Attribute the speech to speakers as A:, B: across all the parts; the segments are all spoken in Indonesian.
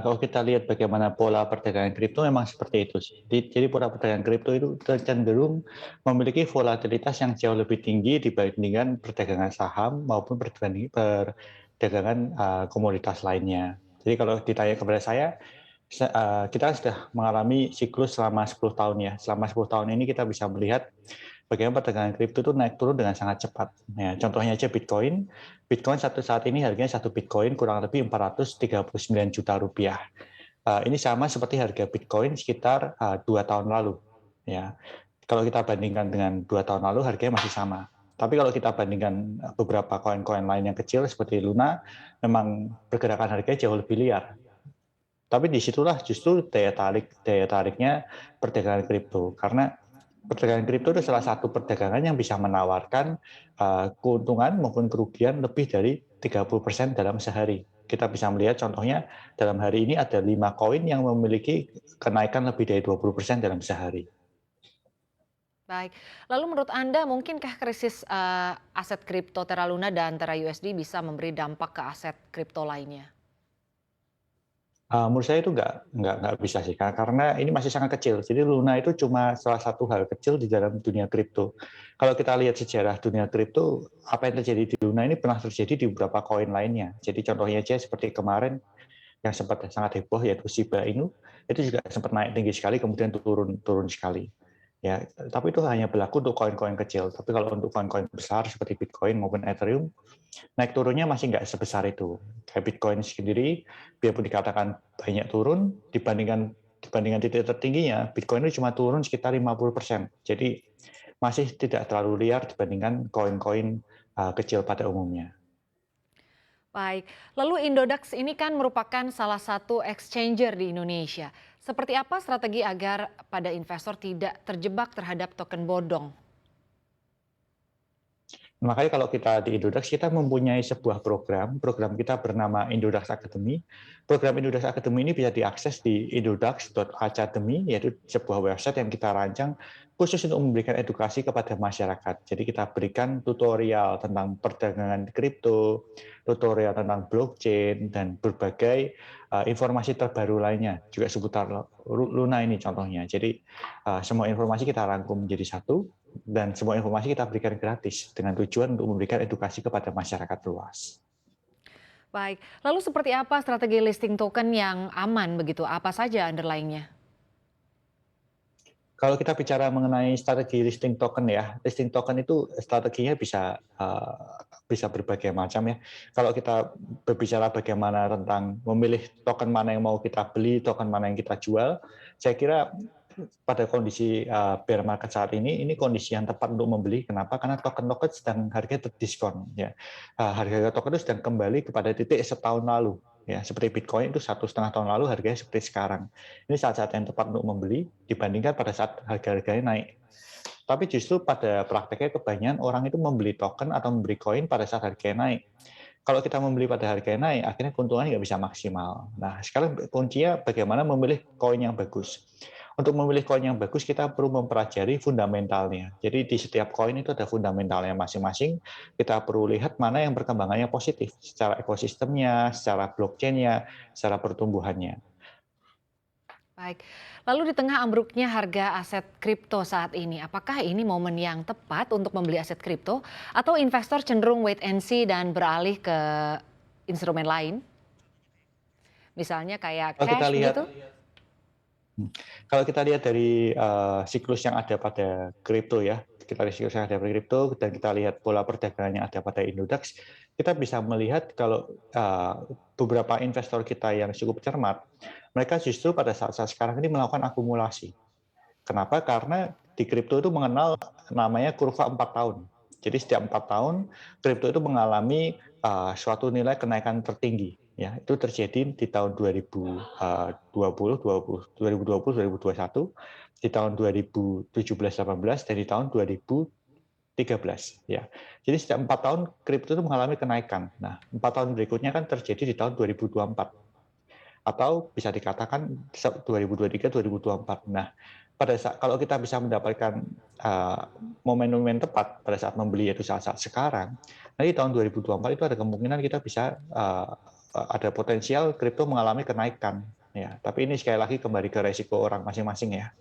A: Kalau kita lihat bagaimana pola perdagangan kripto memang seperti itu sih. Jadi pola perdagangan kripto itu cenderung memiliki volatilitas yang jauh lebih tinggi dibandingkan perdagangan saham maupun perdagangan komoditas lainnya. Jadi kalau ditanya kepada saya, kita sudah mengalami siklus selama 10 tahun ya. Selama 10 tahun ini kita bisa melihat bagaimana perdagangan kripto itu naik turun dengan sangat cepat. Ya, contohnya aja Bitcoin. Bitcoin saat ini harganya satu Bitcoin kurang lebih 439 juta rupiah. Ini sama seperti harga Bitcoin sekitar 2 tahun lalu. Ya, kalau kita bandingkan dengan 2 tahun lalu harganya masih sama. Tapi kalau kita bandingkan beberapa koin-koin lain yang kecil seperti Luna, memang pergerakan harganya jauh lebih liar. Tapi disitulah justru daya tariknya perdagangan kripto, karena perdagangan kripto itu salah satu perdagangan yang bisa menawarkan keuntungan maupun kerugian lebih dari 30% dalam sehari. Kita bisa melihat contohnya dalam hari ini ada 5 koin yang memiliki kenaikan lebih dari 20% dalam sehari.
B: Baik, lalu menurut Anda mungkinkah krisis aset kripto Terra Luna dan Terra USD bisa memberi dampak ke aset kripto lainnya?
A: Menurut saya itu nggak bisa sih, karena ini masih sangat kecil. Jadi Luna itu cuma salah satu hal kecil di dalam dunia kripto. Kalau kita lihat sejarah dunia kripto, apa yang terjadi di Luna ini pernah terjadi di beberapa koin lainnya. Jadi contohnya aja seperti kemarin yang sempat sangat heboh yaitu Shiba Inu, itu juga sempat naik tinggi sekali kemudian turun turun sekali. Ya, tapi itu hanya berlaku untuk koin-koin kecil. Tapi kalau untuk koin-koin besar seperti Bitcoin maupun Ethereum, naik turunnya masih nggak sebesar itu. Kayak Bitcoin sendiri, biarpun dikatakan banyak turun, dibandingkan titik tertingginya, Bitcoin itu cuma turun sekitar 50%. Jadi masih tidak terlalu liar dibandingkan koin-koin kecil pada umumnya.
B: Baik, lalu Indodax ini kan merupakan salah satu exchanger di Indonesia. Seperti apa strategi agar pada investor tidak terjebak terhadap token bodong?
A: Makanya kalau kita di Indodax, kita mempunyai sebuah program kita bernama Indodax Academy. Program Indodax Academy ini bisa diakses di indodax.academy, yaitu sebuah website yang kita rancang khusus untuk memberikan edukasi kepada masyarakat. Jadi kita berikan tutorial tentang perdagangan kripto, tutorial tentang blockchain, dan berbagai informasi terbaru lainnya, juga seputar Luna ini contohnya. Jadi semua informasi kita rangkum menjadi satu, dan semua informasi kita berikan gratis dengan tujuan untuk memberikan edukasi kepada masyarakat luas.
B: Baik, lalu seperti apa strategi listing token yang aman begitu? Apa saja underlying-nya?
A: Kalau kita bicara mengenai strategi listing token ya, listing token itu strateginya bisa berbagai macam ya. Kalau kita berbicara bagaimana tentang memilih token mana yang mau kita beli, token mana yang kita jual, saya kira pada kondisi bear market saat ini kondisi yang tepat untuk membeli. Kenapa? Karena token-token sedang harganya terdiskon. Ya, harga token itu sedang kembali kepada titik setahun lalu. Ya, seperti Bitcoin itu 1,5 tahun lalu harganya seperti sekarang. Ini saat-saat yang tepat untuk membeli dibandingkan pada saat harga-harganya naik. Tapi justru pada prakteknya kebanyakan orang itu membeli token atau membeli koin pada saat harganya naik. Kalau kita membeli pada harganya naik, akhirnya keuntungannya nggak bisa maksimal. Nah, sekarang kuncinya bagaimana memilih koin yang bagus. Untuk memilih koin yang bagus, kita perlu mempelajari fundamentalnya. Jadi di setiap koin itu ada fundamentalnya masing-masing. Kita perlu lihat mana yang perkembangannya positif, secara ekosistemnya, secara blockchain-nya, secara pertumbuhannya.
B: Baik, lalu di tengah ambruknya harga aset kripto saat ini, apakah ini momen yang tepat untuk membeli aset kripto atau investor cenderung wait and see dan beralih ke instrumen lain? Misalnya kayak
A: Kalau kita
B: cash
A: lihat
B: begitu?
A: Kalau kita lihat dari siklus yang ada pada kripto ya, kita lihat siklus yang ada pada kripto dan kita lihat pola perdagangan yang ada pada Indodax, kita bisa melihat kalau beberapa investor kita yang cukup cermat, mereka justru pada saat-saat sekarang ini melakukan akumulasi. Kenapa? Karena di kripto itu mengenal namanya kurva 4 tahun. Jadi setiap 4 tahun kripto itu mengalami suatu nilai kenaikan tertinggi. Ya, itu terjadi di tahun 2020, 2021, di tahun 2017-18, dan di tahun 2013. Ya. Jadi setiap 4 tahun kripto itu mengalami kenaikan. Nah, 4 tahun berikutnya kan terjadi di tahun 2024. Atau bisa dikatakan 2023, 2024. Nah, pada saat kalau kita bisa mendapatkan momen-momen tepat pada saat membeli yaitu saat-saat sekarang, nanti tahun 2024 itu ada kemungkinan kita bisa ada potensial kripto mengalami kenaikan. Ya, tapi ini sekali lagi kembali ke resiko orang masing-masing ya.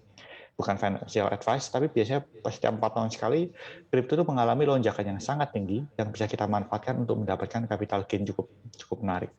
A: Bukan financial advice, tapi biasanya setiap 4 tahun sekali, kripto itu mengalami lonjakan yang sangat tinggi yang bisa kita manfaatkan untuk mendapatkan capital gain cukup cukup menarik.